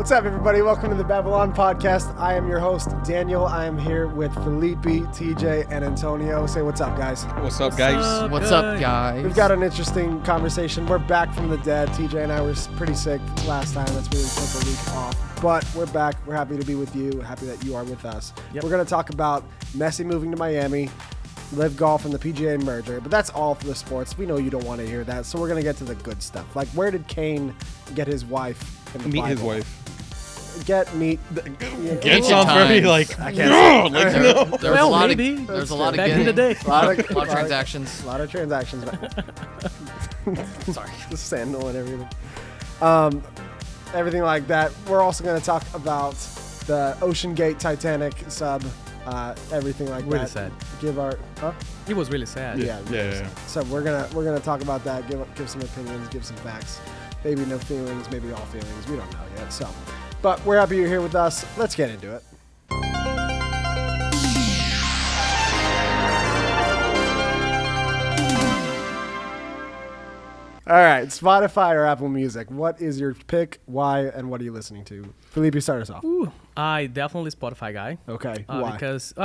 What's up, everybody? Welcome to the Babylon Podcast. I am your host, Daniel. I am here with Felipe, TJ, and Antonio. Say what's up, guys. What's up, guys? What's up, guys? We've got an interesting conversation. We're back from the dead. TJ and I were pretty sick last time. That's why we took a week off. But we're back. We're happy to be with you. Happy that you are with us. Yep. We're going to talk about Messi moving to Miami, LIV Golf, and the PGA merger. But that's all for the sports. We know you don't want to hear that. So we're going to get to the good stuff. Like, where did Cain get his wife in the Meet Bible? his wife. It sounds very like. I can't. There's a lot of. There's a lot of back in the day. A lot of transactions. A lot of transactions. Sorry. The sandal and everything. Everything like that. We're also going to talk about the Ocean Gate Titanic sub. Everything like Really that. sad. Give our. It was really sad. Yeah. So we're gonna talk about that. Give some opinions. Give some facts. Maybe no feelings. Maybe all feelings. We don't know yet. So. But we're happy you're here with us. Let's get into it. All right, Spotify or Apple Music. What is your pick? Why? And what are you listening to? Felipe, start us off. I definitely Spotify guy. Okay. Why?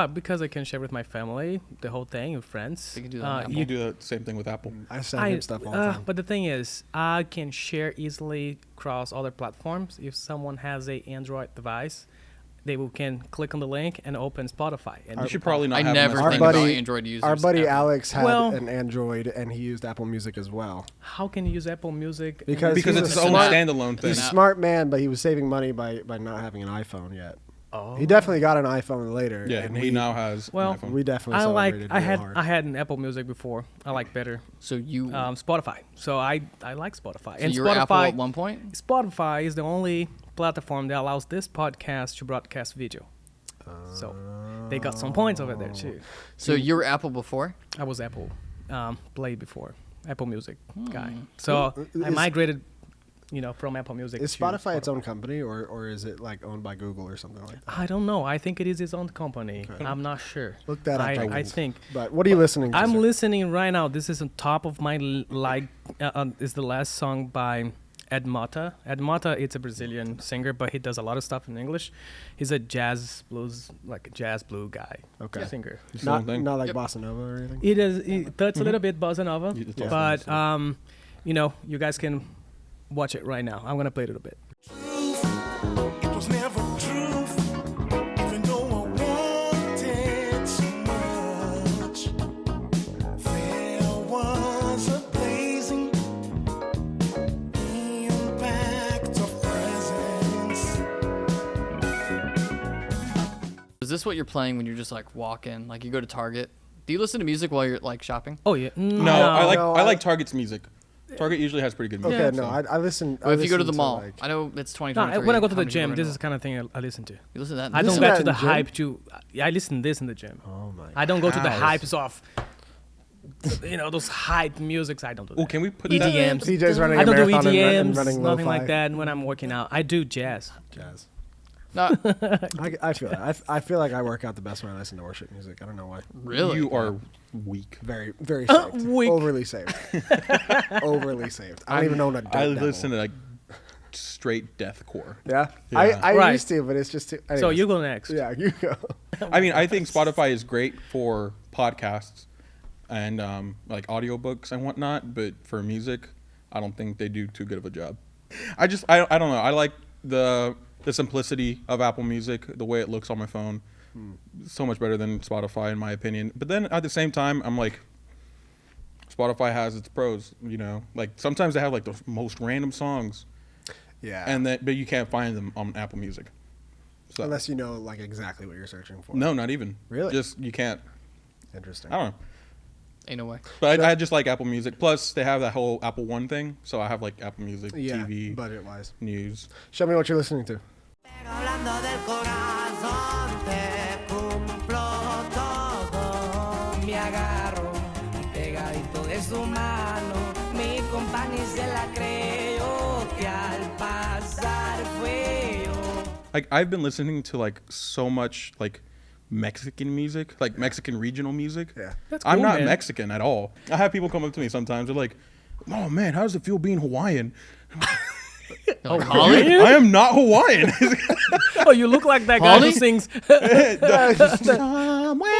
Because I can share with my family the whole thing with friends. You can do that. You do the same thing with Apple. I send him stuff all the time. But the thing is, I can share easily across other platforms. If someone has a Android device, they can click on the link and open Spotify. And You should probably not I have never them as think friends. about Android users. Our buddy ever. Alex had Well- an Android, and he used Apple Music as well. How can you use Apple Music? Because Because he's it's a its own smart- standalone thing. He's a smart man, but he was saving money by not having an iPhone yet. Oh. He definitely got an iPhone later. Yeah, and he now has Well, an iPhone. We definitely I celebrated real had hard. I had an Apple Music before. I like better So you. Spotify. So I like Spotify. So And you were Spotify Apple at one point. Spotify is the only platform that allows this podcast to broadcast video. So they got some points over there too. So you were Apple before. I was Apple Play before, Apple Music guy. So I migrated, from Apple Music. Is to Spotify its own company, or is it like owned by Google or something like that? I don't know. I think it is its own company. Okay. I'm not sure. Look that up. I think. But what are you listening to? I'm sir? listening right now. This is on top of my is the last song by Ed Mota. Ed Mota, it's a Brazilian singer, but he does a lot of stuff in English. He's a jazz blue guy. Okay. Singer. It's the same thing. Not like Yep. bossa nova or anything. He does. He touches a little bit bossa nova, You just but you guys can watch it right now. I'm gonna play it a little bit. It was never truth, even though I wanted so much. There was a blazing impact of presence. Is this what you're playing when you're just like walking? Like you go to Target. Do you listen to music while you're like shopping? Oh yeah. No, I No, like Target's music. Target usually has pretty good music. Okay, so. no, I listen. Or if you go to the listen mall, like- I know it's No, 2023. when I go to how the many gym, people this are is the kind of thing I listen to. You listen to that? I don't Listen get to to the that in hype to. I listen to this in the gym. Oh my. I don't go to the House. hypes of, those hype musics. I don't do that. Oh, can we put EDMs. TJ's running I a don't do marathon and EDMs, running nothing lo-fi like that when I'm working out. I do jazz. Jazz. No, I feel that. I feel like I work out the best when I listen to worship music. I don't know why. really? You are weak. Very, very saved. Weak. Overly saved. Overly saved. I don't even own a dirt I devil. listen to like straight deathcore. Yeah. Yeah. I Right. used to, but it's just too. So anyways. you go next. Yeah, you go. I mean, I think Spotify is great for podcasts and like audiobooks and whatnot, but for music, I don't think they do too good of a job. I don't know. I like the simplicity of Apple Music, the way it looks on my phone. So much better than Spotify, in my opinion. But then at the same time, I'm like, Spotify has its pros, Like sometimes they have like the most random songs, Yeah. but you can't find them on Apple Music. So Unless you know like exactly what you're searching for. no, not even. Really? Just you can't. Interesting. I don't know. Ain't no way. But I just like Apple Music. Plus, they have that whole Apple One thing. So I have like Apple Music, Yeah. TV, Budget wise. news. Show me what you're listening to. Pero hablando del corazón, te cumplo todo. Me agarro pegadito de su mano. Mi compañía se la creyó que al pasar fue yo. Like I've been listening to like so much like Mexican music, like Mexican regional music. Yeah. That's I'm cool, not man. Mexican at all. I have people come up to me sometimes. They're like, "Oh man, how does it feel being Hawaiian?" Like, Holly? I am not Hawaiian. Oh, you look like that guy Holly? who sings. Somewhere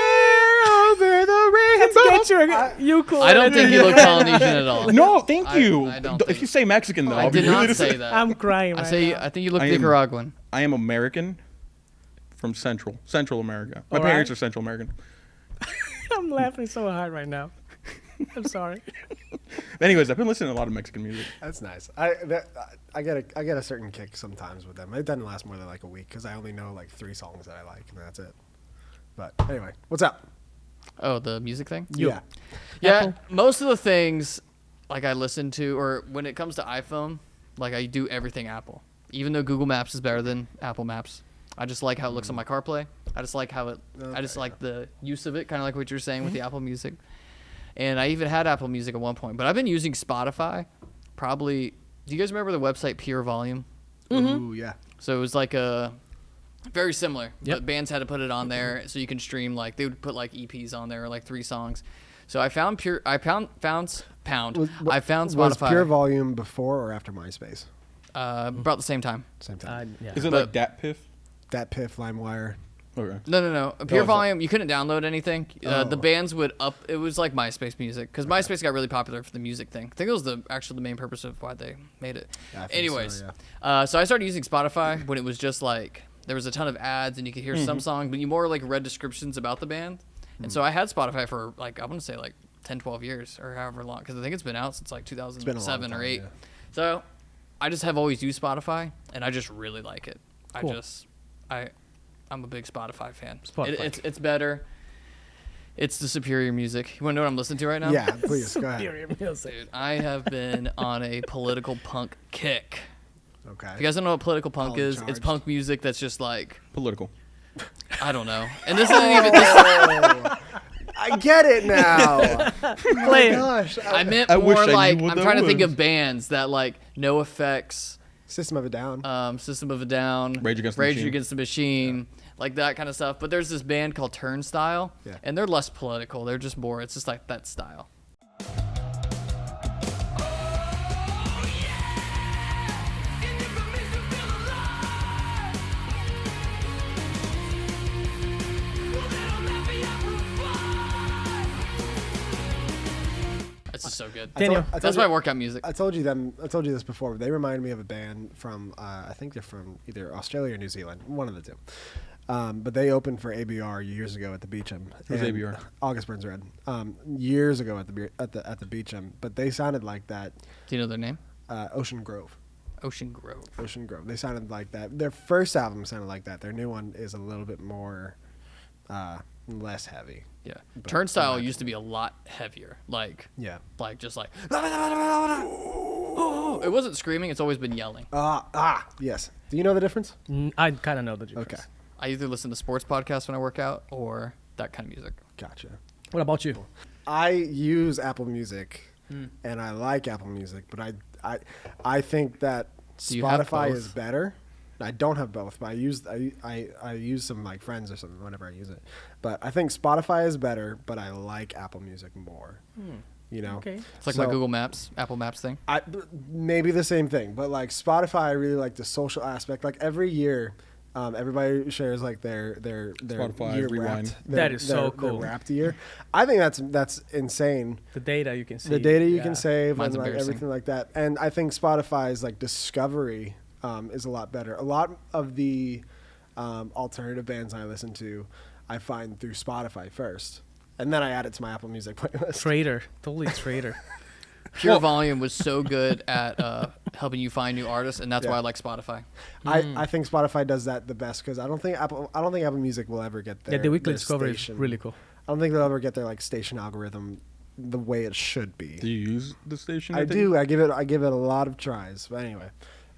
over the rainbow. Get your ukulele. I don't think you look Polynesian at all. No, thank you. I don't If think- you say Mexican, though, I I'll be did really not say disappointed. that. I'm crying right now. I think you look I am- Nicaraguan. I am American from Central America. My All parents right. are Central American. I'm laughing so hard right now. I'm sorry. Anyways, I've been listening to a lot of Mexican music. That's nice. I get a certain kick sometimes with them. It doesn't last more than like a week because I only know like 3 songs that I like, and that's it. But anyway, what's up? Oh, the music thing? Yeah. Yeah, Apple? most of the things like I listen to, or when it comes to iPhone, like I do everything Apple. Even though Google Maps is better than Apple Maps, I just like how it looks on my CarPlay. I just like how it. I just like the use of it, kind of like what you're saying with the Apple Music. And I even had Apple Music at one point, but I've been using Spotify. Probably. Do you guys remember the website Pure Volume? Ooh, yeah. So it was like a very similar. Yep. But bands had to put it on there so you can stream. Like they would put like EPs on there, like 3 songs. So I found Pure. I found Spotify. Was Pure Volume before or after MySpace? About the same time. Same time. Yeah. Is it But- like Dat Piff? Dat Piff, LimeWire. Okay. No. Pure it's Volume, you couldn't download anything. Oh. The bands would up. It was like MySpace music because MySpace got really popular for the music thing. I think it was actually the main purpose of why they made it. Yeah, I think Anyways, so, so I started using Spotify when it was just like there was a ton of ads and you could hear some songs, but you more like read descriptions about the band. And so I had Spotify for like I want to say like 10, 12 years or however long because I think it's been out since like been a long 2007 or time, 8. yeah. So I just have always used Spotify and I just really like it. Cool. I'm a big Spotify fan. Spotify. It's better. It's the superior music. You want to know what I'm listening to right now? Yeah, please, go ahead. Superior music. Dude, I have been on a political punk kick. Okay. If you guys don't know what political punk is, it's Charged. punk music that's just like, Political. I don't know. And this isn't even this. I get it now. Play it. Gosh. I meant I wish more I knew like, what I'm that trying to think was. of bands that like No Effects, System of a Down. System of a Down, Rage Against the Machine. Against the Machine, like that kind of stuff. But there's this band called Turnstile, Yeah. and they're less political. They're just more. It's just like that style. It's just so good. Daniel. That's my workout music. I told you this before. They remind me of a band from I think they're from either Australia or New Zealand, one of the two. But they opened for ABR years ago at the Beecham. Who's And ABR? August Burns Red. Years ago at the Beecham, but they sounded like that. Do you know their name? Ocean Grove. Ocean Grove. Ocean Grove. They sounded like that. Their first album sounded like that. Their new one is a little bit more less heavy. Yeah. But- Turnstile but- used to be a lot heavier. Like just like it wasn't screaming, it's always been yelling. Yes. Do you know the difference? I kind of know the difference. Okay. I either listen to sports podcasts when I work out or that kind of music. Gotcha. What about you? I use Apple Music, and I like Apple Music, but I think that Do you have Spotify both? is better. I don't have both, but I use some like friends or something whenever I use it. But I think Spotify is better, but I like Apple Music more. You know, Okay. It's like So- my Google Maps, Apple Maps thing. Maybe the same thing, but like Spotify, I really like the social aspect. Like every year, everybody shares like their Spotify year Rewind. wrapped. That is so their cool. wrapped year. I think that's insane. The data you can see. The data you Yeah. can save Mine's and like embarrassing. everything like that. And I think Spotify's like discovery is a lot better. A lot of the alternative bands I listen to, I find through Spotify first, and then I add it to my Apple Music playlist. Trader. Totally trader. Pure Volume was so good at helping you find new artists, and that's Yeah. why I like Spotify. I think Spotify does that the best because I don't think Apple Music will ever get their Yeah, the weekly their discovery station. is really cool. I don't think they'll ever get their like station algorithm the way it should be. Do you use the station? I do. I give it a lot of tries. But anyway,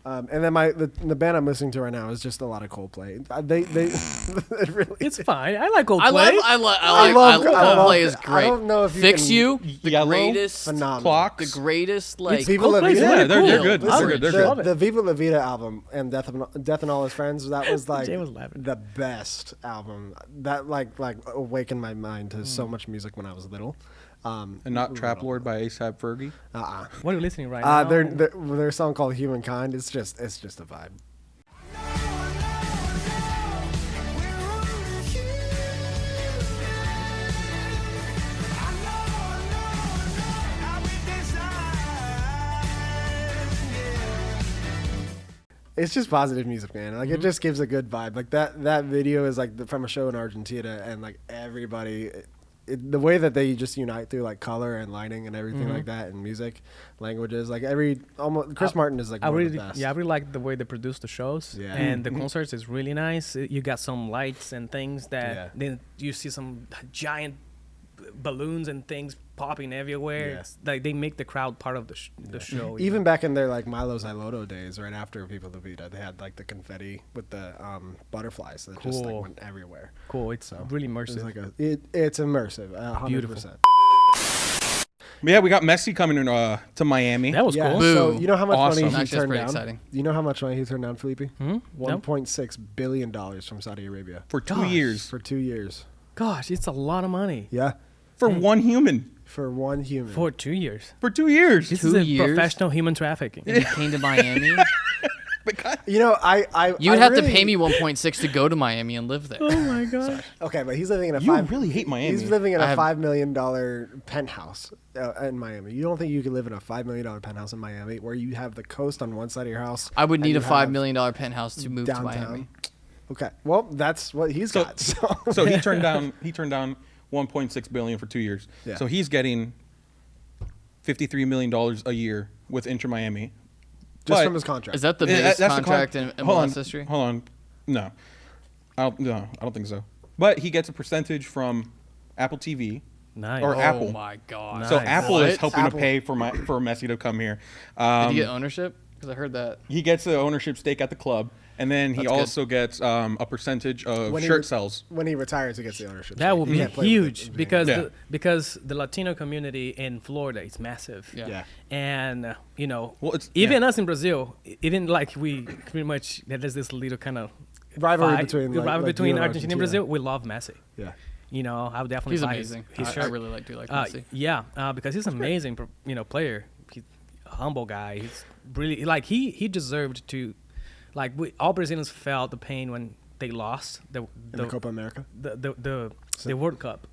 and then the band I'm listening to right now is just a lot of Coldplay. They it really. It's fine. I like Coldplay. I love Coldplay is I great. don't know if you Fix can- You, the Yellow, greatest, phenomenal. Clocks. the greatest like It's Viva La Coldplay's Vida. Yeah, really they're cool. good. Listen, They're good. They're The, good. the Viva La Vida album and Death and All His Friends, that was like Jay was laughing. the best album. That like awakened my mind to so much music when I was little. And not Trap Lord by A$AP Fergie. What are you listening right now? Their song called Humankind. It's just a vibe. It's just positive music, man. Like it just gives a good vibe. Like that video is like from a show in Argentina, and like everybody, the way that they just unite through like color and lighting and everything like that, and music, languages. Like Chris Martin is like one of the best. Yeah, I really like the way they produce the shows. Yeah. And the concerts is really nice. You got some lights and things that then you see some giant balloons and things popping everywhere. Yeah. It's like they make the crowd part of the show. Even back in their like Milo Xyloto days, right after People La Vida, they had like the confetti with the butterflies that just like went everywhere. Cool. It's really It's immersive. like it's immersive, 100%. Beautiful. Yeah, we got Messi coming to Miami. That was Yeah, cool. so Boom. you know how much Awesome. money he Actually, that's turned pretty down? exciting. You know how much money he turned down, Felipe? No? $1.6 billion from Saudi Arabia For 2 Gosh. years. for 2 years. Gosh, it's a lot of money. Yeah, For one human. for one human. For 2 years. For 2 years. This 2 is a years? professional human trafficking. And he came to Miami. You know, I You would I have really, to pay me 1.6 to go to Miami and live there. Oh my gosh. Okay, but he's living in a You five. really hate Miami. He's living in I a have- $5 million penthouse in Miami. You don't think you could live in a $5 million penthouse in Miami where you have the coast on one side of your house? I would and need you a $5 have million penthouse to move downtown? to Miami. Okay, well that's what he's got. So, So he turned down 1.6 billion for 2 years. Yeah. So he's getting $53 million a year with Inter Miami. just But- from his contract. Is that the Yeah, biggest that's the contract in hold on, MLS history? Hold on. No. I don't think so. But he gets a percentage from Apple TV. Nice. Or Oh Apple. my god! So Nice. Apple is What? helping Apple. to pay for Messi to come here. Did he get ownership? Because I heard that. He gets the ownership stake at the club, and then he That's good. also gets a percentage of When he shirt re- sales. when he retires, he gets the ownership. That would He be can't play with it. huge because Yeah. because the Latino community in Florida is massive. Yeah. Yeah. And Well, it's even yeah. us in Brazil, even like we pretty much there's this little kind of Rivalry fight- between, the like- rivalry like between you and Argentina and Brazil. We love Messi. Yeah. I would definitely He's buy amazing. his I shirt. really do like Messi. Yeah, because he's an amazing player. He's a humble guy. He's really like he deserved to, like all Brazilians felt the pain when they lost In the Copa America. the World Cup,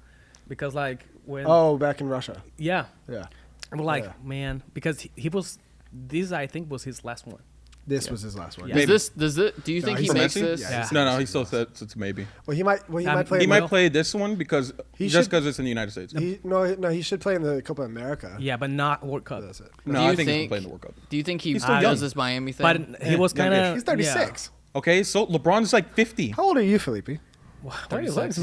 because like when Oh, back in Russia. yeah, Yeah. we're like Yeah. man, because he was this I think was his last one. This was his last one. Yeah. Maybe. Do you think he he's makes Messi? this? Yeah. No, he still says it's maybe. Well, he might. Well, he might play. He in might the- play this one because He just should- because it's in the United States. No, he should play in the Copa America. Yeah, but not World Cup. That's it. No, Do you I think he can think- play in the World Cup. Do you think he He's still does young. this Miami thing? But he was kind of He's 36. Okay, so LeBron's like 50. How old are you, Felipe? Yeah. 36.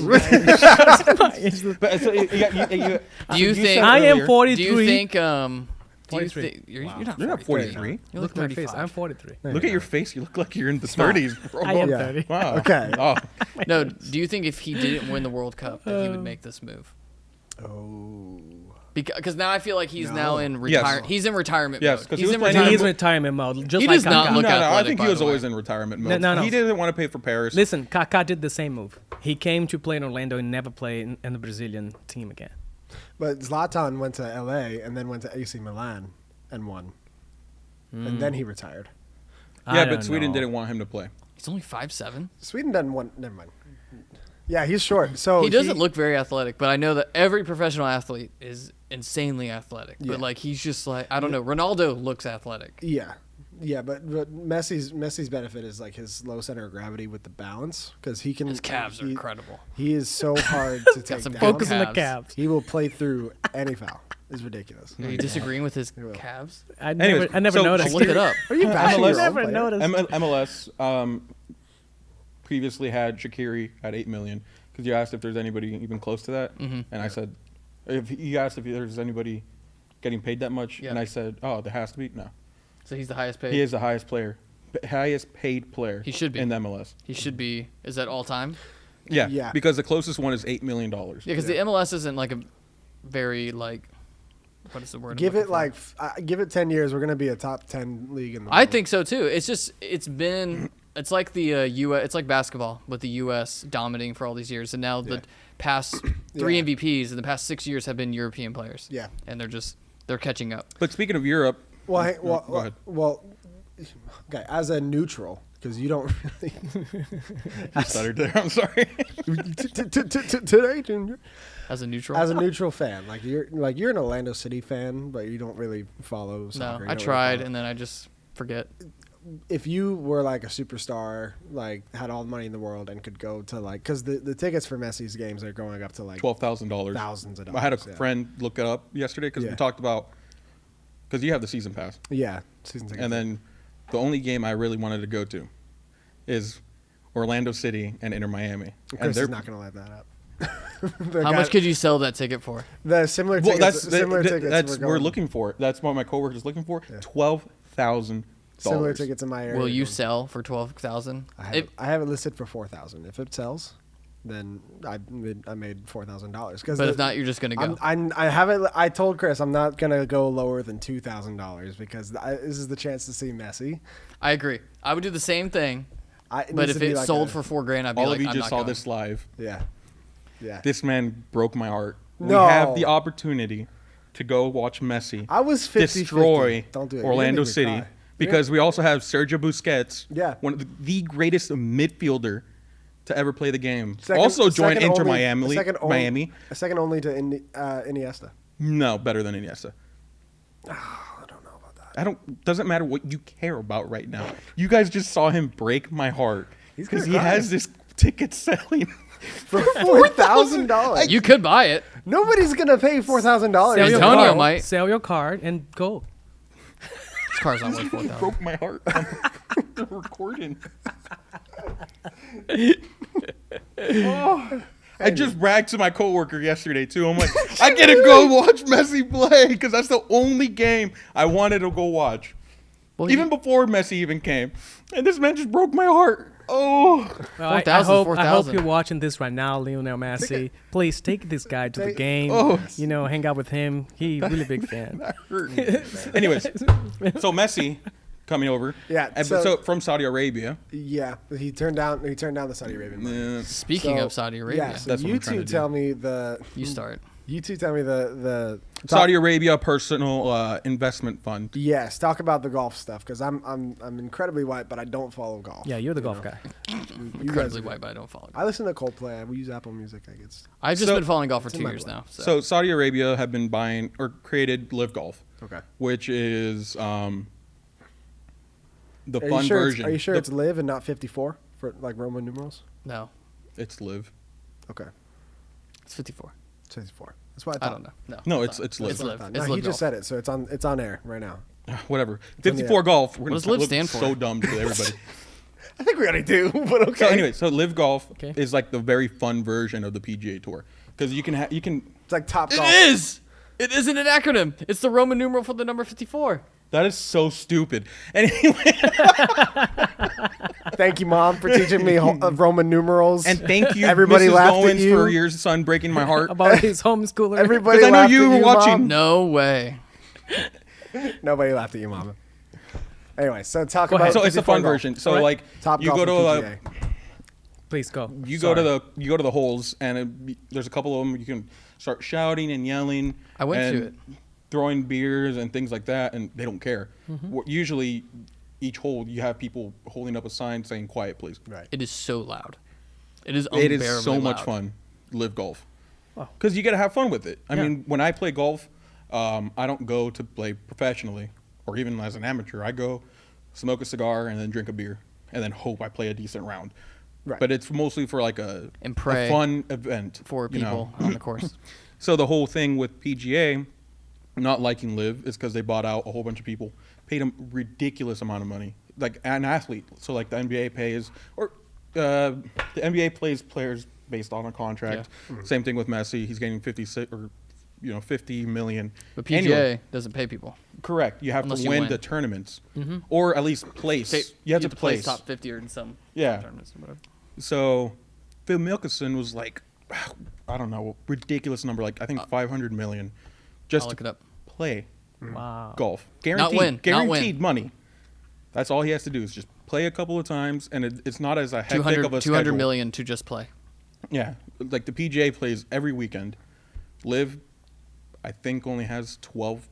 But so you Do you said think- I am earlier- 43. Do you think? Do you 43. think you're not? You're not 43. You Look look at my face. 35. I'm 43. Look at your face. You look like you're in the 30s, bro. I am Yeah. 30. Wow. Okay. Oh, No. Do you think if he didn't win the World Cup that he would make this move? Oh. Because now I feel like he's now No. in Yes. retirement. He's in retirement Yes, mode. 'cause he He's was in playing- retirement. He's in retirement mode. Just He like does not Kaká. look no, I athletic, think by he was the way. always in retirement mode. No. He didn't want to pay for Paris. Listen, Kaká did the same move. He came to play in Orlando and never played in the Brazilian team again. But Zlatan went to LA and then went to AC Milan and won. And then he retired. I Yeah, don't but Sweden know. didn't want him to play. He's only 5'7". Sweden doesn't want. Never mind. Yeah, he's short. So He doesn't look very athletic, but I know that every professional athlete is insanely athletic. Yeah. But like he's just like I don't know. Ronaldo looks athletic. Yeah, yeah, but Messi's benefit is like his low center of gravity with the balance because he can. His calves are he- incredible. He is so hard to take some down. Focus on the Calves. calves. He will play through any foul. It's ridiculous. Are you disagreeing with his will. calves? I Anyways, never so- noticed. I'll look it up. Are you bashing MLS your own never player? noticed. MLS previously had Shaqiri at 8 million because you asked if there's anybody even close to that, and I said, if you asked if there's anybody getting paid that much, Yeah. and I said, oh, there has to be. No, So he's the highest paid. he is the highest paid player. He should be. in the MLS. He should be. Is that all time? Yeah, Yeah. because the closest one is $8 million. Yeah, because the MLS isn't like a very like. What is the word? I'm Give looking it for? like give it 10 years. We're gonna be a top 10 league in the I world. think so too. It's just it's been It's like the U.S. It's like basketball with the U.S. dominating for all these years, and now the past 3 MVPs in the past 6 years have been European players. Yeah, and they're catching up. But speaking of Europe, go ahead. Okay, as a neutral, because you don't really. I stuttered there. I'm sorry. Today, Junior. As a neutral. As a neutral fan, you're an Orlando City fan, but you don't really follow soccer. No, I tried, and then I just forget. If you were like a superstar, like had all the money in the world and could go to like, because the tickets for Messi's games are going up to like $12,000. Thousands of dollars. I had a friend look it up yesterday because we talked about, because you have the season pass. Yeah, season tickets. And then the only game I really wanted to go to is Orlando City and Inter Miami. Chris and is not going to let that up. How much could you sell that ticket for? The similar tickets. That's we're looking for it. That's what my coworker is looking for. Yeah. $12,000. Similar tickets in my area. Will you sell for 12,000? I have it listed for 4,000. If it sells, then I made $4,000. But if not, you're just gonna go. I haven't. I told Chris I'm not gonna go lower than $2,000 because this is the chance to see Messi. I agree. I would do the same thing. But if it sold for $4,000, I'd be all like, of you I'm just not saw going. this live. Yeah. This man broke my heart. No. We have the opportunity to go watch Messi. I was 50-50. destroy Don't do it. Orlando You're gonna make me City. cry. Because we also have Sergio Busquets, Yeah. one of the greatest midfielder to ever play the game. Second- also joined second Inter only- Miami. Miami. Second only to Iniesta. No, better than Iniesta. I don't know about that. Doesn't matter what you care about right now. You guys just saw him break my heart He's gonna because he cry. has this ticket selling For $4,000. You could buy it. Nobody's gonna pay $4,000. Sell your Antonio card, might. Sell your card and go. This car's not worth 4,000. broke my heart. I'm recording. I just bragged to my coworker yesterday too. I'm like, I get to go watch Messi play because that's the only game I wanted to go watch. Well, Even before Messi even came, and this man just broke my heart. Oh, Well, I 4,000, hope 4,000. you're watching this right now, Lionel Messi. Please take this guy to the game. Oh. You know, hang out with him. He really big fan. that hurt me. Anyways, so Messi coming over. Yeah, And so- from Saudi Arabia. Yeah, he turned down the Saudi Arabian money. Speaking of Saudi Arabia, Yeah, so That's what you I'm trying two to tell do. me the. you start. You two tell me the Saudi Arabia personal investment fund. Yes, talk about the golf stuff because I'm incredibly white, but I don't follow golf. Yeah, you're the golf guy. You guys Incredibly are- white, but I don't follow. I listen to Coldplay. We use Apple Music. I guess. I've just So- been following golf for It's in 2 my years blood. now. So Saudi Arabia have been buying or created LIV Golf. Okay. Which is the Are fun you sure version. Are you sure The- it's live and not 54 for like Roman numerals? No, It's LIV. Okay, it's 54. it's 54. That's what I I thought. don't know. No, it's it's not. live. It's That's what I live. thought. It's No, live he just golf. said it, so it's on air right now. Whatever. on the 54 golf. We're What gonna does LIV look stand for? so dumb to everybody. I think we already do, but okay. So anyway, so LIV Golf Okay. is like the very fun version of the PGA Tour because you can it's like Top It Golf. is. It isn't an acronym. It's the Roman numeral for the number 54. That is so stupid. Anyway, Thank you, Mom, for teaching me Roman numerals. and thank you, Everybody Mrs. laughed at Owens, you. for your son breaking my heart. About his homeschooler. Everybody 'Cause I know laughed you at were watching. Mom. No way. Nobody laughed at you, Mama. Anyway, so talk Go about ahead. So it's a 54 fun golf. version. So Alright. like Top you golf go to and a, PGA. Please go. you go to the holes and there's a couple of them you can start shouting and yelling. I went to and throwing beers and things like that, and they don't care. Usually, each hole you have people holding up a sign saying "Quiet, please." Right. It is so loud. It is It unbearably is so much loud. fun. Live golf. Wow. Because you got to have fun with it. I Yeah. mean, when I play golf, I don't go to play professionally or even as an amateur. I go smoke a cigar and then drink a beer and then hope I play a decent round. Right. But it's mostly for like a pray fun event for you people know. on the course. So the whole thing with PGA not liking LIV is because they bought out a whole bunch of people, paid them ridiculous amount of money, like an athlete. So like the NBA pays, or the NBA plays players based on a contract. Yeah. Same thing with Messi. He's getting 56 or 50 million. But PGA annually. doesn't pay people. Correct. You have Unless to you win win. the tournaments, or at least place. You have to place. top 50 or in some Yeah. tournaments or whatever. So Phil Mickelson was like, I don't know, ridiculous number, like I think 500 million, just I'll look it up. play Wow. golf. Guaranteed, win, not win. guaranteed money. That's all he has to do is just play a couple of times, and it's not as a hectic 200, of a 200 schedule. million to just play. Yeah, like the PGA plays every weekend. LIV, I think, only has 12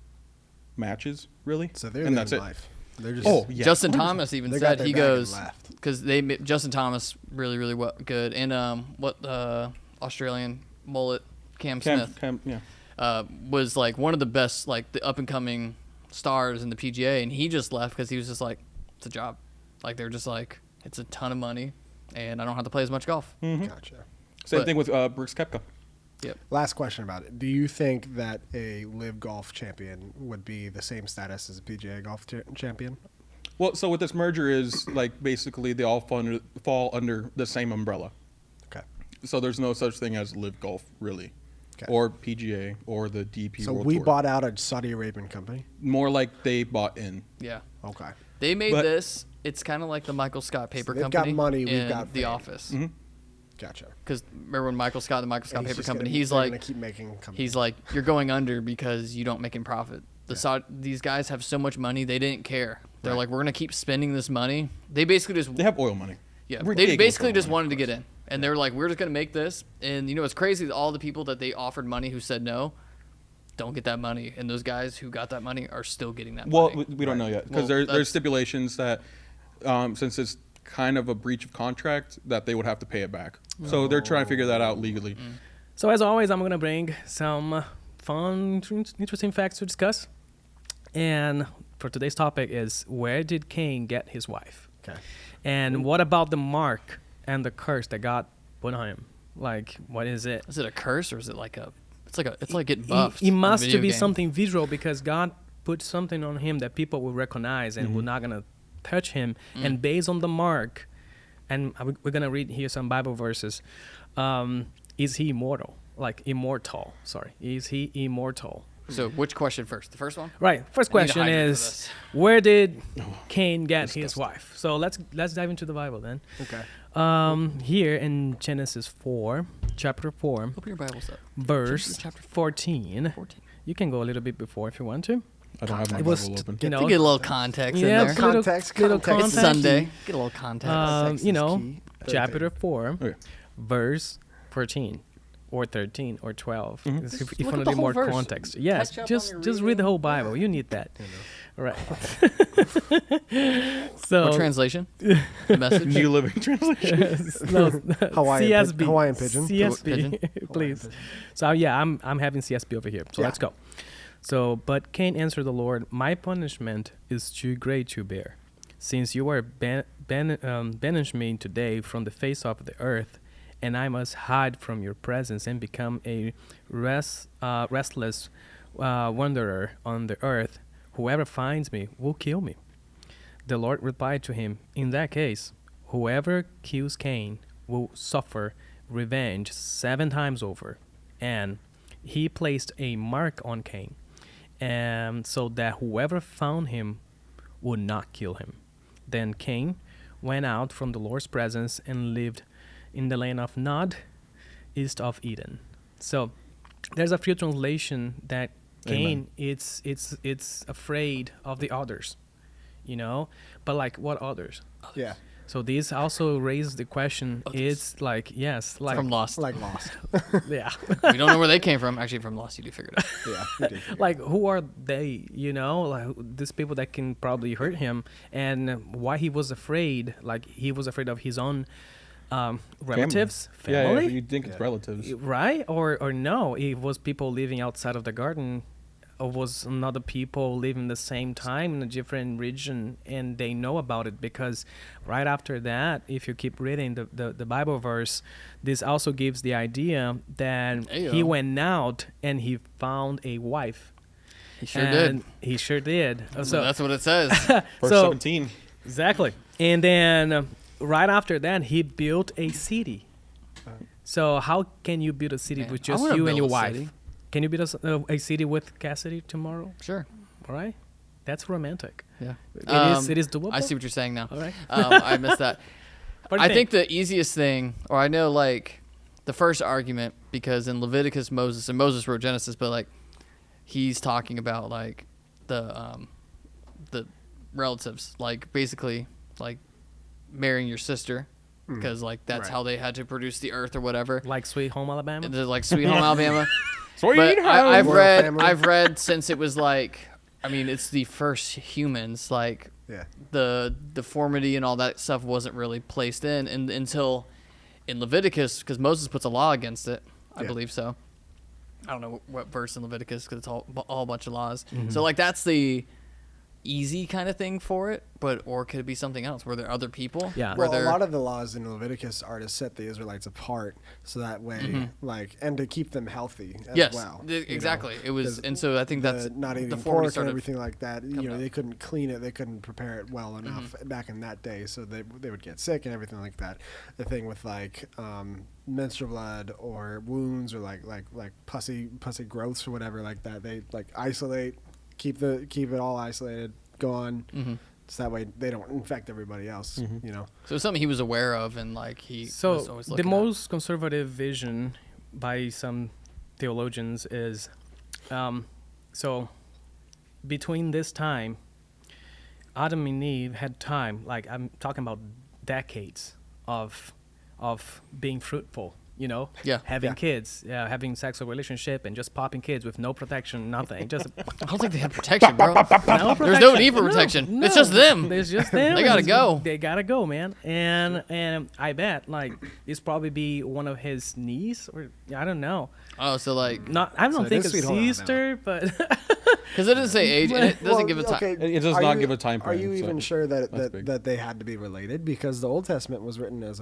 matches, really. So they're and living that's it. life. They're just Yeah. Justin Thomas even They got said their he bag and goes left. because Justin Thomas really good, and Australian mullet Cam Smith was like one of the best, like the up and coming stars in the PGA, and he just left because he was just like, it's a job. Like they're just like, it's a ton of money, and I don't have to play as much golf. Gotcha. Same thing with Brooks Koepka. Yep. Last question about it. Do you think that a LIV golf champion would be the same status as a PGA golf champion? Well, so what this merger is, like, basically they all fall under the same umbrella. Okay. So there's no such thing as LIV Golf, really. Okay. Or PGA or the DP So World we Tour. bought out a Saudi Arabian company? More like they bought in. Yeah. Okay. They made But- this. It's kind of like the Michael Scott paper they've company. got money, we've in got The fame. Office. Gotcha. Because remember when Michael Scott, the Michael Scott And paper just company, gonna- he's they're like, gonna keep making companies. he's like, you're going under because you don't make any profit. These guys have so much money, they didn't care. They're Right. like, we're gonna keep spending this money. They basically just They have oil money. they Ridiculous basically oil just money, wanted to of get course. in, and they're like, we're just gonna make this. And you know what's crazy? All the people that they offered money who said no, don't get that money, and those guys who got that money are still getting that Well, money. we don't know yet because Well, there's that's- stipulations that since it's kind of a breach of contract that they would have to pay it back. So they're trying to figure that out legally. So as always, I'm gonna bring some fun, interesting facts to discuss. And for today's topic is, where did Cain get his wife? Okay. And what about the mark and the curse that God put on him? Like, what is it? Is it a curse or is it like a? It's like getting buffed. It in a must video to be game. something visual because God put something on him that people will recognize and will not gonna touch him. And based on the mark, and we're gonna read here some Bible verses. Is he immortal? Like immortal? Sorry, is he immortal? So which question first? The first one? Right. First I need to question hydrate for is, this. where did Cain get his wife? So let's dive into the Bible then. Okay. Here in Genesis 4, chapter 4, Open your Bibles up. verse Chapter 14. 14. You can go a little bit before if you want to. I don't have my It was, Bible open. you know, To get a little context yeah, in there. little Context, little context. It's context. Sunday. Get a little context. Context You is know, key. chapter 4, Okay. verse 14. Or 13 or 12. If Just you look want at to the be more whole verse. context. Yes, Catch up on just your read the whole reading. Bible. You need that. All right. What So translation? The message? New Living Translation. no, Hawaiian CSB. Hawaiian pigeon. CSB, Pigeon. please. So yeah, I'm having CSB over here. So Yeah. let's go. So, but Cain answered the Lord, "My punishment is too great to bear, since you are banished me today from the face of the earth, and I must hide from your presence and become a restless wanderer on the earth. Whoever finds me will kill me." The Lord replied to him, "In that case, whoever kills Cain will suffer revenge 7 times over." And he placed a mark on Cain, and so that whoever found him would not kill him. Then Cain went out from the Lord's presence and lived in the land of Nod, east of Eden. So there's a few translation that Cain it's afraid of the others, you know, but like what others? Yeah. So this also raised the question. It's like From Lost. Like Lost. yeah, We don't know where they came from. Actually, from Lost, you do figure it out. Yeah. we did figure it like who are they? You know, like these people that can probably hurt him, and why he was afraid. Like he was afraid of his own relatives, Yeah, family, you'd think it's relatives. right? Or no, it was people living outside of the garden, or was another people living the same time in a different region, and they know about it because right after that, if you keep reading the Bible verse, this also gives the idea that he Ayo. went out and he found a wife. He sure And did. He sure did. So that's what it says. Verse so- 17. Exactly. And then right after that, he built a city. So how can you build a city Man, with I just wanna you and build your a wife? city. Can you build a city with Cassidy tomorrow? Sure. All right. That's romantic. Yeah. It is doable. I see what you're saying now. All right. I missed that. What do you I think the easiest thing, or I know like the first argument, because in Leviticus, Moses wrote Genesis, but like he's talking about like the relatives, like basically like marrying your sister, because like that's how they had to produce the earth or whatever. Like Sweet Home Alabama. They're like Sweet Home Alabama. Sweet But home. I've read since it was like, I mean, it's the first humans, like the deformity and all that stuff wasn't really placed in and until in Leviticus, because Moses puts a law against it. I believe so. I don't know what verse in Leviticus, because it's all a bunch of laws. So like that's the easy kind of thing for it, or could it be something else? Were there other people? Yeah. Well, a lot of the laws in Leviticus are to set the Israelites apart, so that way, like, and to keep them healthy as well. Exactly. It was, and so I think that's not eating pork and everything like that. You know, they couldn't clean it, they couldn't prepare it well enough back in that day, so they would get sick and everything like that. The thing with like menstrual blood or wounds or like pussy growths or whatever like that, they like isolate. Keep it all isolated, go on, so that way they don't infect everybody else. You know. So it's something he was aware of, and like he was always looking the most conservative vision by some theologians is, so between this time, Adam and Eve had time. Like I'm talking about decades of being fruitful. You know, having kids, having sexual relationship, and just popping kids with no protection, nothing. Just I don't think they had protection, bro. There's no need for protection. No. It's just them. There's just them. They gotta go. They gotta go, man. And I bet like this probably be one of his niece, or I don't know. Oh, so like not. I don't think a sister, but because it doesn't say age, and it doesn't give a time. It does not give a time frame. Are you even sure that that they had to be related? Because the Old Testament was written as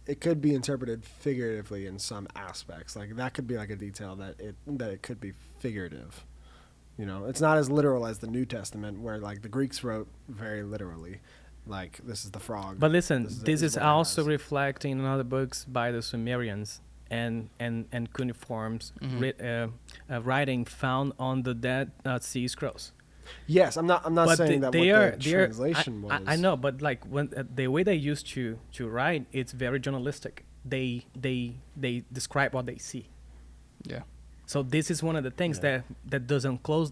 it could be interpreted figuratively in some aspects. Like that could be like a detail that it could be figurative. You know, it's not as literal as the New Testament, where like the Greeks wrote very literally, like this is the frog. But listen, this is also reflecting in other books by the Sumerians and cuneiforms writing found on the Dead Sea Scrolls. Yes, I'm not but saying that the translation was. I know, but like when the way they used to write, it's very journalistic. They describe what they see. Yeah. So this is one of the things that doesn't close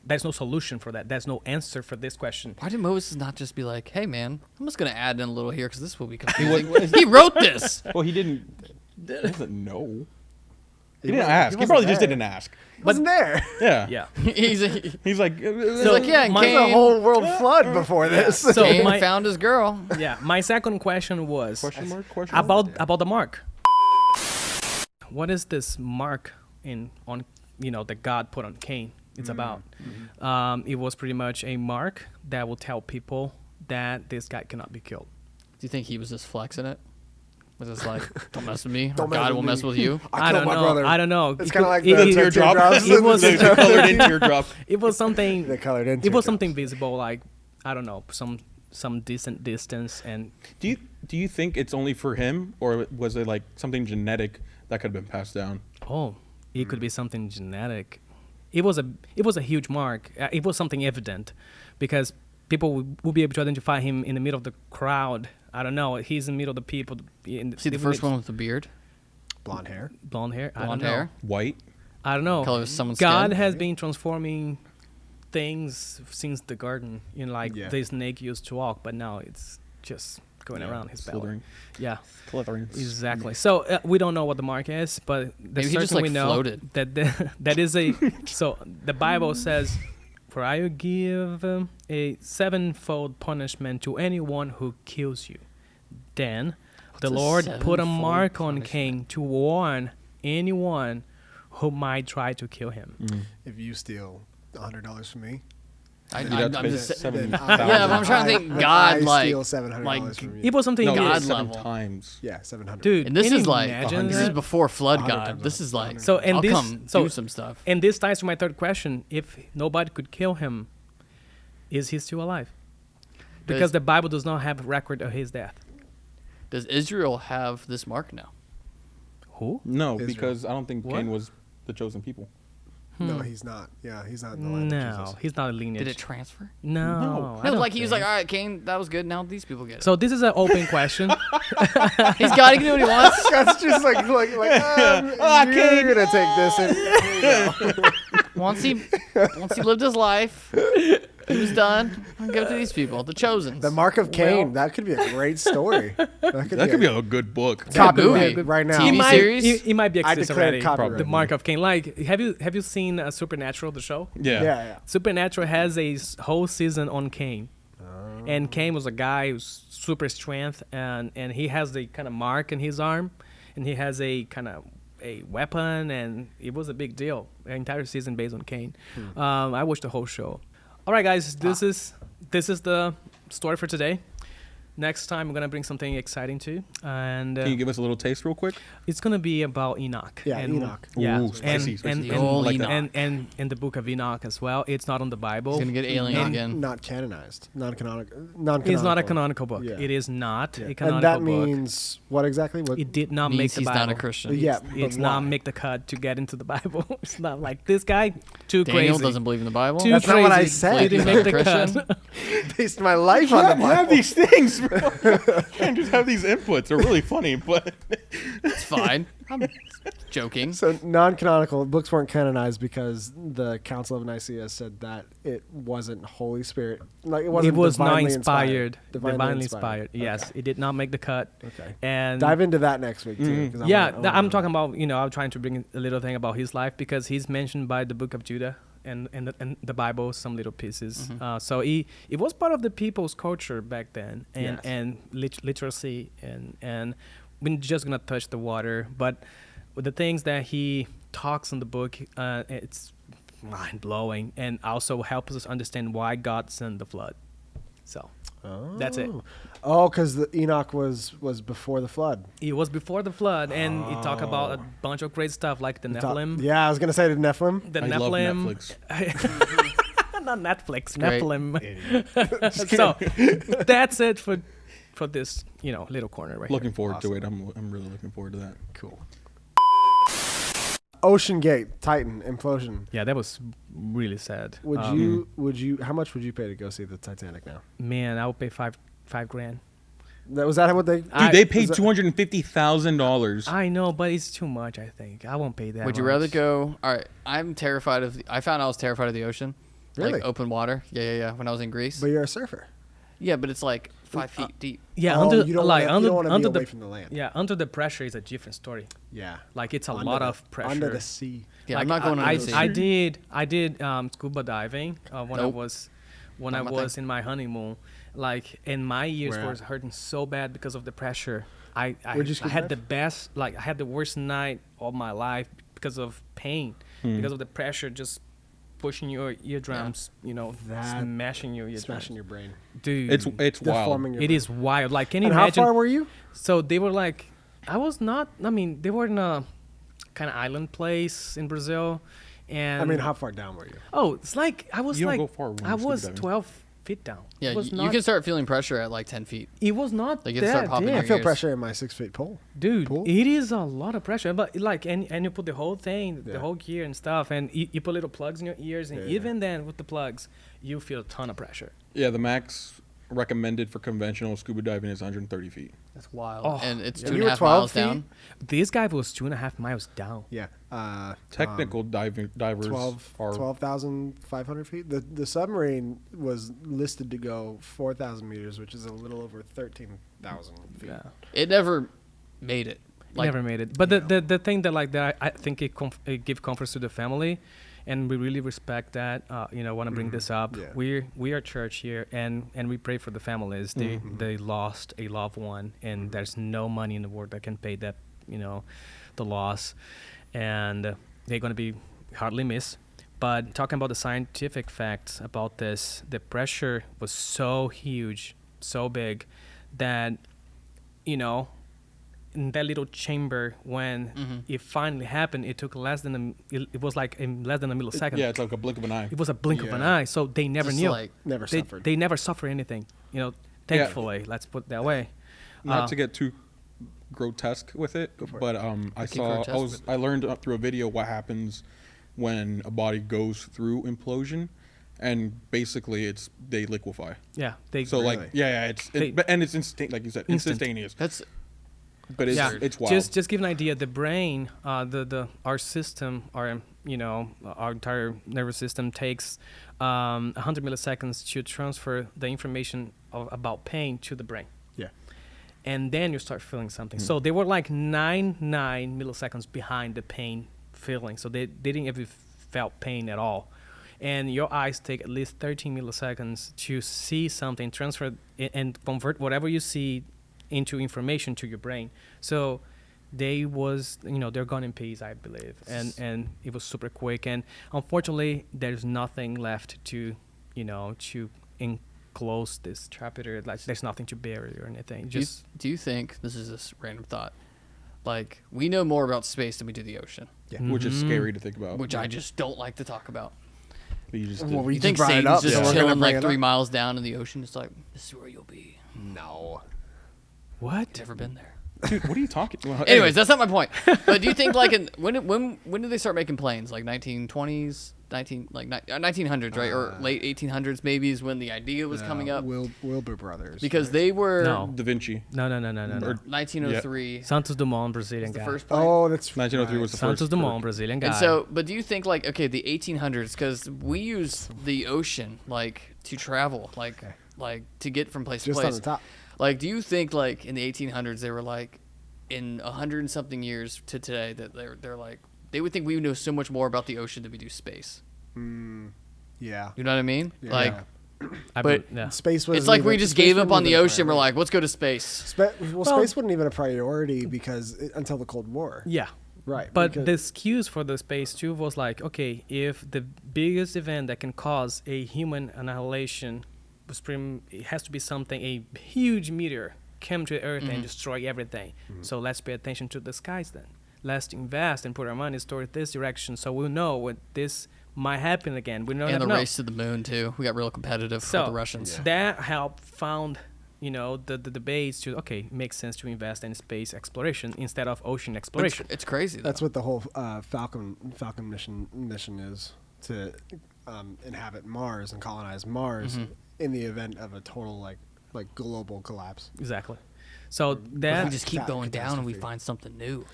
there's no solution for that. There's no answer for this question. Why did Moses not just be like, "Hey, man, I'm just gonna add in a little here because this will be confusing." He wrote this. Well, he doesn't know. He didn't ask. He probably just didn't ask. Wasn't there? Yeah. Yeah. He's like, yeah, my Cain, whole world flood before this. So Cain found his girl. Yeah. My second question was question mark? about the mark. What is this mark on that God put on Cain? It's about. It was pretty much a mark that will tell people that this guy cannot be killed. Do you think he was just flexing it? Was this like, don't mess with me, or Don't mess God with will me. mess with you? I don't know. I don't know. It's kind of like it- the it- teardrops. it was- the colored in teardrop. It was something. The colored in It was teardrops. something visible, like I don't know, some decent distance, and Do you think it's only for him, or was it like something genetic that could have been passed down? it could be something genetic. It was a huge mark. It was something evident, because people will be able to identify him in the middle of the crowd. I don't know. He's in the middle of the people. See the first one with the beard, Blonde hair. Blonde hair. I don't blonde know. hair. White? I don't know. Color of someone's God skin, has maybe? been transforming things since the garden. The snake used to walk, but now it's just going around his belly. Slithering. Yeah, Slithering. exactly. So we don't know what the mark is, but Maybe he just, like, we know floated. that that is a. So the Bible says, "For I will give a sevenfold punishment to anyone who kills you." Then the a Lord put a sevenfold mark on punishment? Cain to warn anyone who might try to kill him. If you steal $100 from me, I'm You'd have to pay just, $7,000. yeah, but I'm trying to think. God, I like, steal $700 like, from you. It was something No, God it's 7 level. times. Yeah, 700. dude. and this can is you like, imagine this is that? before flood 100 God. times This is like, 100. So and I'll this come so do some stuff. and this ties to my third question: if nobody could kill him, is he still alive? Because Does- the Bible does not have a record of his death. Does Israel have this mark now? Who? No, Israel. because I don't think What? Cain was the chosen people. No, he's not. Yeah, he's not in the line of No, Jesus. he's not a lineage. Did it transfer? No, No. I No, don't like he was like, think. all right, Cain, that was good. Now these people get it. So this is an open question. He's got to do what he wants. That's just like you're gonna take this. And, here you go. Once he lived his life, He was done. I'll give it to these people, the chosen. The Mark of Cain. That could be a great story. That Could be a good book. copyright movie. right now. TV series? It might be I accessed declare already. copyright. The Mark of Cain. Like, have you seen Supernatural, the show? Yeah. Supernatural has a whole season on Cain. And Cain was a guy who's super strength, and he has the kind of mark in his arm, and he has a kind of a weapon, and it was a big deal. An entire season based on Cain. I watched the whole show. All right, guys, this is the story for today. Next time, we're gonna bring something exciting too, and Can you give us a little taste real quick? it's gonna be about Enoch. Yeah, and, Enoch. Yeah, Ooh, spicy, spicy. and, The old and, Enoch. and the book of Enoch as well. It's not on the Bible. He's gonna get alien again. Not canonized. Non-canonical. It's not a canonical book. Yeah. It is not Yeah. a canonical And that book. means what exactly? What? It did not make Means the he's Bible. not a Christian. Yeah, It's but not why? make the cut to get into the Bible. It's not like this guy too Daniel crazy. doesn't believe in the Bible. Too That's crazy. not what I said. Didn't He's make not the a cut. Christian. Based my life on the You have Bible. these things, bro. Can't just have these inputs. They're really funny, but It's fine. I'm joking. So non-canonical books weren't canonized because the Council of Nicaea said that it wasn't Holy Spirit. Like it wasn't. It was not divinely inspired. Divinely Divinely inspired. Yes, Okay. it did not make the cut. Okay. And Dive into that next week too. 'cause I yeah, wanna- I I'm wanna- talking about, I'm trying to bring a little thing about his life because he's mentioned by the book of Judah and the Bible, some little pieces. So it was part of the people's culture back then, and Yes. literacy, and we're just gonna touch the water, but with the things that he talks in the book, it's mind blowing, and also helps us understand why God sent the flood. So that's it. Oh, because Enoch was before the flood. It was before the flood, and he talked about a bunch of great stuff like the Nephilim. Yeah, I was gonna say the Nephilim. The I love Nephilim. Netflix. Not Netflix, Great. Nephilim. So that's it for this, little corner right Looking here. forward to it. I'm really looking forward to that. Cool. Ocean Gate, Titan, implosion. Yeah, that was really sad. Would you? How much would you pay to go see the Titanic now? Man, I would pay $5,000. Was that what they? Dude, they paid was that- $250,000. I know, but it's too much. I think I won't pay that. Would you much. rather go? All right, I'm terrified of. I found I was terrified of the ocean. Really? Like open water. Yeah. When I was in Greece. But you're a surfer. Yeah, but it's like 5 feet deep. Yeah, Oh, under you don't like wanna, under you don't want to under be the away from the land. yeah under the pressure is a different story. Yeah. Like it's a Under lot the- of pressure. under the sea. Yeah, Like, I'm not going I, under the sea. I did scuba diving when I Nope. was Not my thing. in my honeymoon. Like, and my ears Where were at? hurting so bad because of the pressure. I Where'd you scuba had dive? the best, like I had the worst night of my life because of pain, because of the pressure just pushing your eardrums, That- smashing your eardrums. Smashing your brain. Dude, It's wild. Deforming your it brain. is wild. Like, can you And how imagine? far were you? So they were like, they were in a kind of island place in Brazil. And I mean, how far down were you? oh, it's like, I was You don't like, go far when I you're scuba was diving. 12 feet down. Yeah, it was you not, can start feeling pressure at like 10 feet. it was not Like, it start that popping deep. your I feel ears. pressure in my 6 feet pole. Dude, Pool? it is a lot of pressure, but like, and you put the whole thing, Yeah. the whole gear and stuff, and you put little plugs in your ears, and Yeah. even then with the plugs, you feel a ton of pressure. Yeah, the max recommended for conventional scuba diving is 130 feet. That's wild. Oh, And it's yeah. two You and were a half 12 miles down. This guy was 2.5 miles down. Yeah. Technical divers 12,500 feet. The submarine was listed to go 4,000 meters, which is a little over 13,000 feet. Yeah. It never made it. Like, Never made it. But the thing that I think it give comfort to the family, and we really respect that. Want to bring this up. Yeah. We are church here, and we pray for the families. They lost a loved one, and there's no money in the world that can pay that the loss, and they're gonna be hardly missed. But talking about the scientific facts about this, the pressure was so huge, so big, that in that little chamber when it finally happened, it took less than it was like in less than a millisecond. Yeah, it's like a blink of an eye. It was a blink of an Yeah. eye, so they never just knew. like Never they, suffered. they never suffer anything. Thankfully, let's put it that way. Not to get too grotesque with it, but I learned through a video what happens when a body goes through implosion, and basically they liquefy. Yeah, they So Really? like it's They- and it's instant, like you said, Instant. instantaneous. that's But it's wild. Just give an idea. The brain, our system, our entire nervous system takes 100 milliseconds to transfer the information about pain to the brain. Yeah. And then you start feeling something. So they were like 9 milliseconds behind the pain feeling. So they didn't ever felt pain at all. And your eyes take at least 13 milliseconds to see something, transfer and convert whatever you see into information to your brain. So they're gone in peace, I believe. And it was super quick. And unfortunately, there's nothing left to enclose this chapter. Like, there's nothing to bury or anything. Do you think, this is just random thought, like, we know more about space than we do the ocean? Yeah. Which is scary to think about. Which I just don't like to talk about. But you just Well, You think brought it Satan's up, just so we're gonna chilling bring like it 3 up. miles down in the ocean? It's like, this is where you'll be. No. What? Never been there. Dude, what are you talking? Well, Anyways, that's not my point. But do you think like when did they start making planes? Like 1920s, 1900s, right? Or late 1800s maybe is when the idea was coming up. Wilbur Brothers. Because they were No. Da Vinci. No. 1903. Santos Dumont, Brazilian was the guy. first plane. Oh, that's 1903 was the first. Santos Dumont, Brazilian guy. And so, but do you think like, okay, the 1800s, because we use the ocean like to travel, like to get from place to just place. on the top. Like, do you think like in the 1800s they were like, in 100 and something years to today, that they're like, they would think we know so much more about the ocean than we do space? Yeah. You know what I mean? Yeah. Like, but Space was. it's like we just gave up on the ocean. We're like, let's go to space. Space wasn't even a priority until the Cold War. yeah. Right. But because- the excuse for the space too was like, okay, if the biggest event that can cause a human annihilation it has to be something, a huge meteor came to Earth and destroy everything. So let's pay attention to the skies then. Let's invest and put our money toward this direction, so we'll know when this might happen again. We don't And the know. race to the moon too. We got real competitive with the Russians. That helped found the debates to makes sense to invest in space exploration instead of ocean exploration. It's crazy. Though. That's what the whole Falcon mission is, to inhabit Mars and colonize Mars in the event of a total like global collapse. Exactly. So we that just keep going down and we catastrophe. find something new.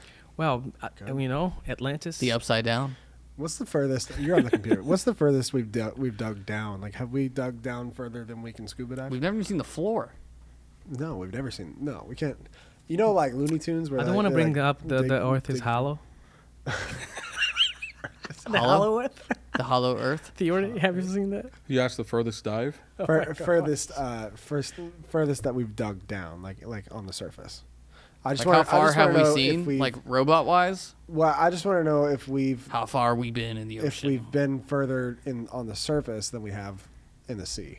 Atlantis. The upside down. What's the furthest? You're on the computer. What's the furthest we've dug down? Like, have we dug down further than we can scuba dive? We've never even seen the floor. No, we've never seen. No, we can't. You know, like Looney Tunes. Where I don't want to bring up the Earth is hollow. Hollow Earth. The hollow Earth. Theory. Have you seen that? You asked the furthest dive. Furthest that we've dug down, like on the surface. I just Like want. how far have we seen, like robot wise? Well, I just want to know if we've How far we been in the if ocean? we've been further on the surface than we have in the sea.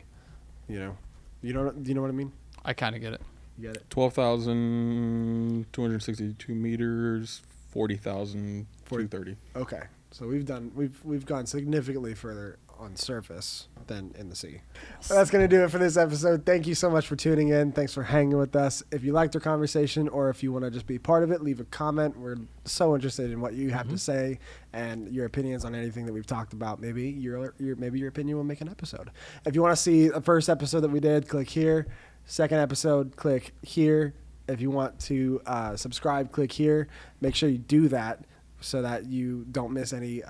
You know what I mean? I kind of get it. You get it. 12,262 meters, 40,230. Okay, so we've gone significantly further on surface than in the sea. Well, that's going to do it for this episode. Thank you so much for tuning in. Thanks for hanging with us. If you liked our conversation or if you want to just be part of it, leave a comment. We're so interested in what you have to say and your opinions on anything that we've talked about. Maybe your opinion will make an episode. If you want to see the first episode that we did, click here. Second episode, click here. If you want to subscribe, click here. Make sure you do that so that you don't miss any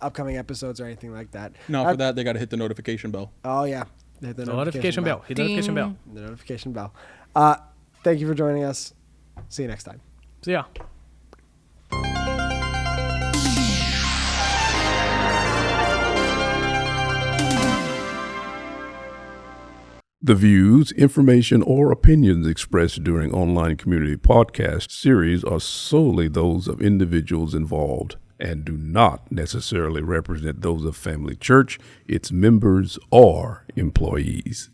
upcoming episodes or anything like that. No, for that, they got to hit the notification bell. Oh, yeah. Hit the Notification bell. Hit the notification bell. The notification bell. Thank you for joining us. See you next time. So yeah. The views, information, or opinions expressed during Online Community Podcast series are solely those of individuals involved and do not necessarily represent those of Family Church, its members, or employees.